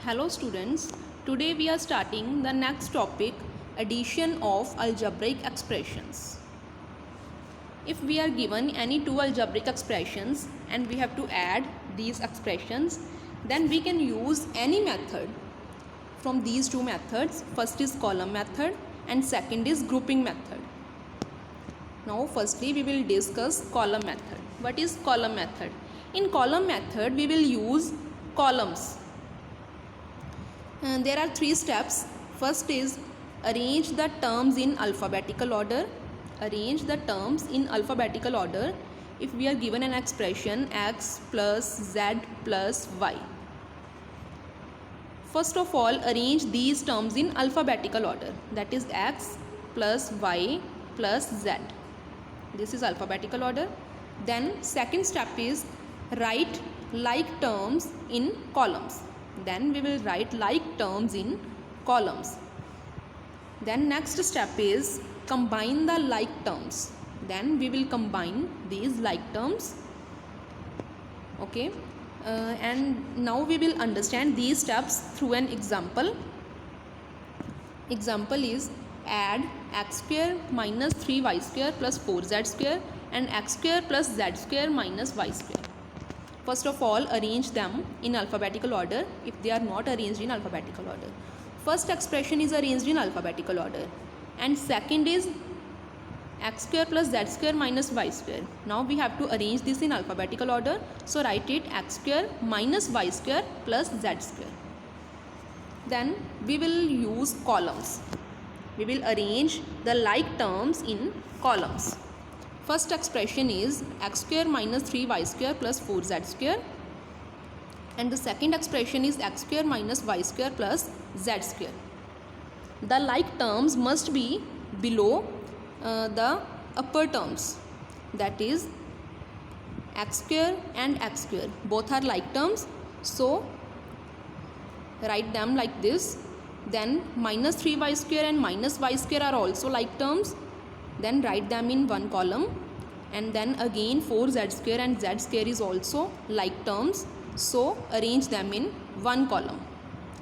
Hello students, today we are starting the next topic, addition of algebraic expressions. If we are given any two algebraic expressions and we have to add these expressions, then we can use any method from these two methods. First is column method and second is grouping method. Now firstly we will discuss column method. What is column method? In column method we will use columns. There are three steps. First is arrange the terms in alphabetical order. Arrange the terms in alphabetical order if we are given an expression x plus z plus y. First of all, arrange these terms in alphabetical order. That is x plus y plus z. This is alphabetical order. Then second step is write like terms in columns. Then we will write like terms in columns. Then next step is combine the like terms. Then we will combine these like terms. Okay. And now we will understand these steps through an example. Example is add x square minus 3y square plus 4z square and x square plus z square minus y square. First of all, arrange them in alphabetical order if they are not arranged in alphabetical order. First expression is arranged in alphabetical order and second is x square plus z square minus y square. Now we have to arrange this in alphabetical order. So write it x square minus y square plus z square. Then we will use columns. We will arrange the like terms in columns. First expression is x square minus 3y square plus 4z square and the second expression is x square minus y square plus z square. The like terms must be below the upper terms, that is x square and x square. Both are like terms, so write them like this. Then minus 3y square and minus y square are also like terms. Then write them in one column, and then again 4z square and z square is also like terms, so arrange them in one column.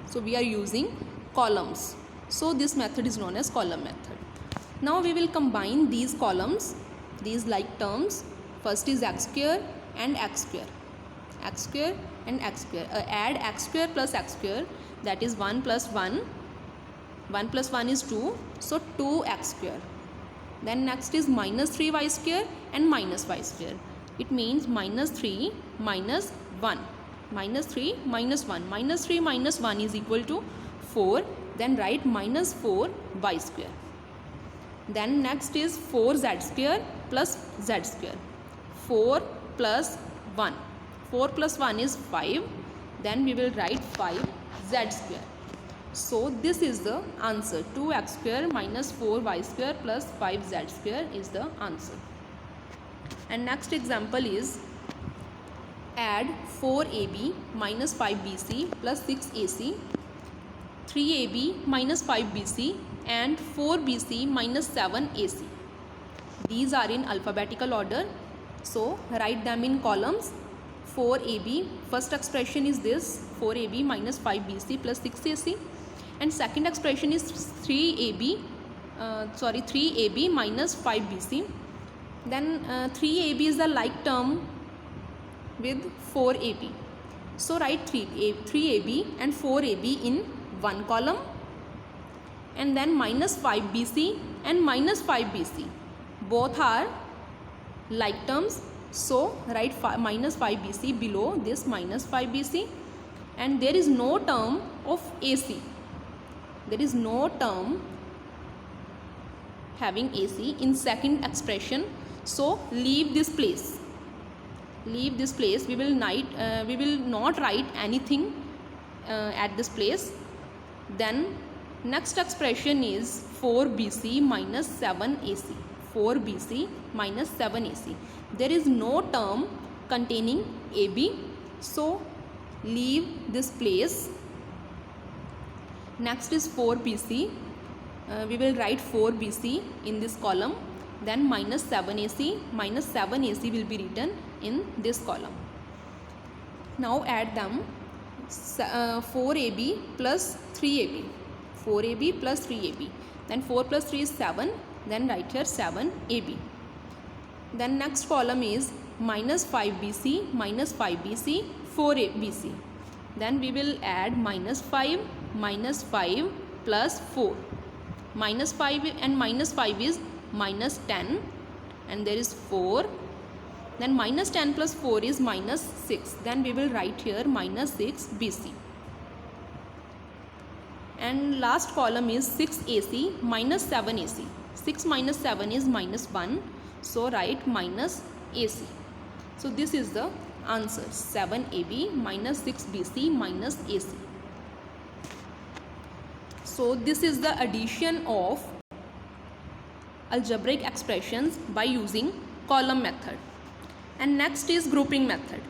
So we are using columns, so this method is known as column method. Now we will combine these columns, these like terms. First is x square and x square, x square and x square. Add x square plus x square, that is 1 plus 1, 1 plus 1 is 2, so 2x square. Then next is minus 3y square and minus y square. It means minus 3 minus 1. Minus 3 minus 1. Minus 3 minus 1 is equal to 4. Then write minus 4y square. Then next is 4z square plus z square. 4 plus 1. 4 plus 1 is 5. Then we will write 5z square. So this is the answer. 2x square minus 4y square plus 5z square is the answer. And next example is add 4ab minus 5bc plus 6ac, 3ab minus 5bc and 4bc minus 7ac. These are in alphabetical order, so write them in columns. 4ab, first expression is this, 4ab minus 5bc plus 6ac. And second expression is 3ab minus 5bc. Then 3ab is the like term with 4ab. So write 3ab and 4ab in one column. And then minus 5bc and minus 5bc. Both are like terms. So write minus 5bc below this minus 5bc. And there is no term of ac. There is no term having AC in second expression, so leave this place. Leave this place. We will not write anything at this place. Then next expression is 4bc minus 7ac. 4bc minus 7ac. There is no term containing AB, so leave this place. Next is 4bc. We will write 4bc in this column. Then minus 7ac will be written in this column. Now add them. 4ab plus 3ab, 4ab plus 3ab, then 4 plus 3 is 7, then write here 7ab. Then next column is minus 5bc, minus 5bc, 4abc. Then we will add minus 5 plus 4. Minus 5 and minus 5 is minus 10, and there is 4. Then minus 10 plus 4 is minus 6. Then we will write here minus 6 BC. And last column is 6AC minus 7 AC. 6 minus 7 is minus 1. So write minus AC. So this is the answer, 7AB minus 6BC minus AC. So this is the addition of algebraic expressions by using column method. And next is grouping method.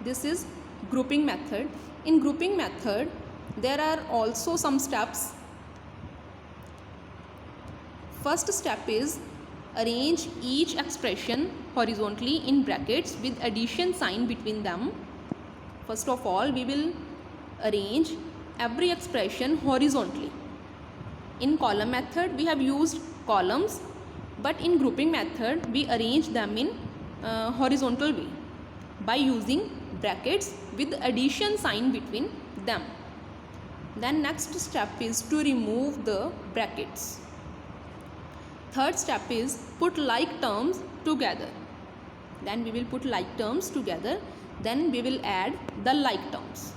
This is grouping method. In grouping method, there are also some steps. First step is arrange each expression horizontally in brackets with addition sign between them. First of all, we will arrange every expression horizontally. In column method, we have used columns, but in grouping method, we arrange them in horizontal way by using brackets with addition sign between them. Then next step is to remove the brackets. Third step is put like terms together. Then we will put like terms together. Then we will add the like terms.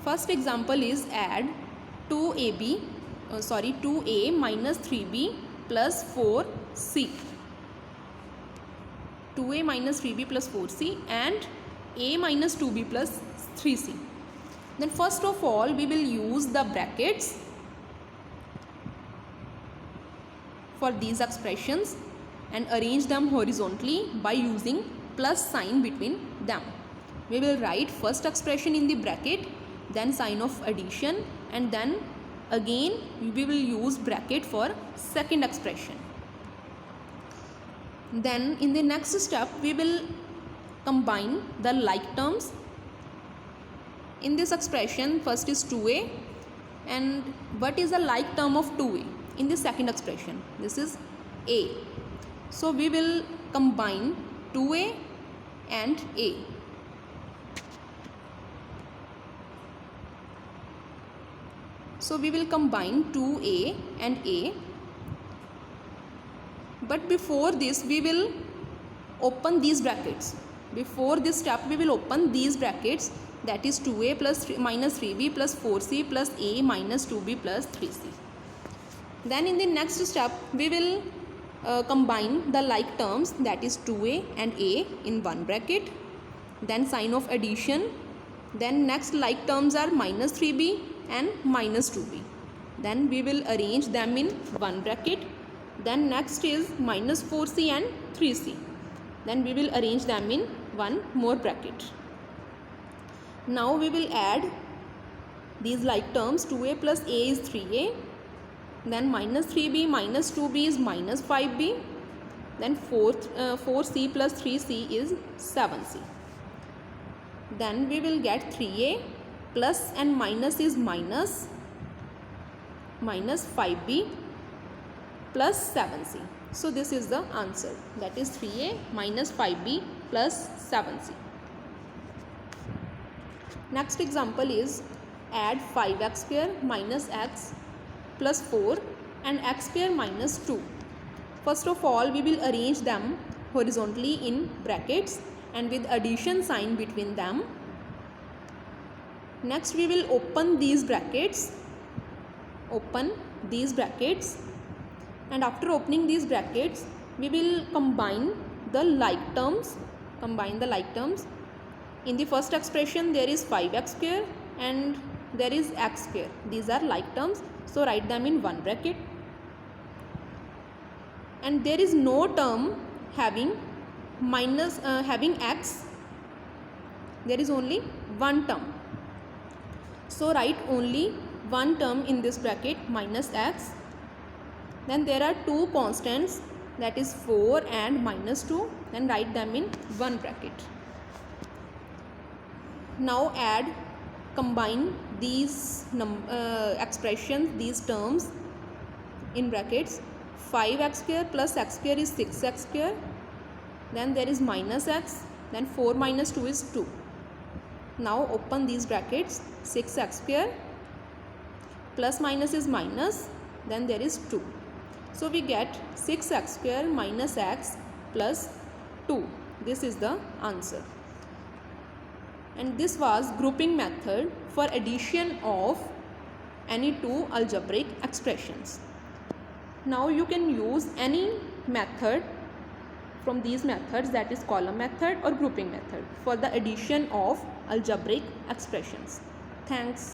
First example is add 2a minus 3b plus 4c. 2a minus 3b plus 4c and a minus 2b plus 3c. Then first of all, we will use the brackets for these expressions and arrange them horizontally by using plus sign between them. We will write first expression in the bracket, then sign of addition, and then again we will use bracket for second expression. Then in the next step, we will combine the like terms. In this expression, first is 2a, and what is the like term of 2a? In the second expression, this is a. So we will combine 2a and a. So we will combine 2a and a. But before this, we will open these brackets. Before this step, we will open these brackets, that is 2a plus minus 3b plus 4c plus a minus 2b plus 3c. Then in the next step, we will combine the like terms, that is 2a and a in one bracket, then sign of addition. Then next like terms are minus 3b and minus 2b. Then we will arrange them in one bracket. Then next is minus 4c and 3c. Then we will arrange them in one more bracket. Now we will add these like terms. 2a plus a is 3a. Then minus 3b minus 2b is minus 5b. Then 4c plus 3c is 7c. Then we will get 3a plus and minus is minus 5b plus 7c. So this is the answer, that is 3a minus 5b plus 7c. Next example is add 5x square minus x plus 4 and x square minus 2. First of all, we will arrange them horizontally in brackets and with addition sign between them. Next we will open these brackets. And after opening these brackets, we will combine the like terms. In the first expression, there is 5x square and there is x square. These are like terms, so write them in one bracket. And there is no term having x. There is only one term, so write only one term in this bracket, minus x. Then there are two constants, that is 4 and minus 2. Then write them in one bracket. Now combine these expressions, these terms in brackets. 5x square plus x square is 6x square, then there is minus x, then 4 minus 2 is 2. Now open these brackets. 6x square plus minus is minus, then there is 2. So we get 6x square minus x plus 2. This is the answer. And this was grouping method for addition of any two algebraic expressions. Now you can use any method from these methods, that is column method or grouping method, for the addition of algebraic expressions. Thanks.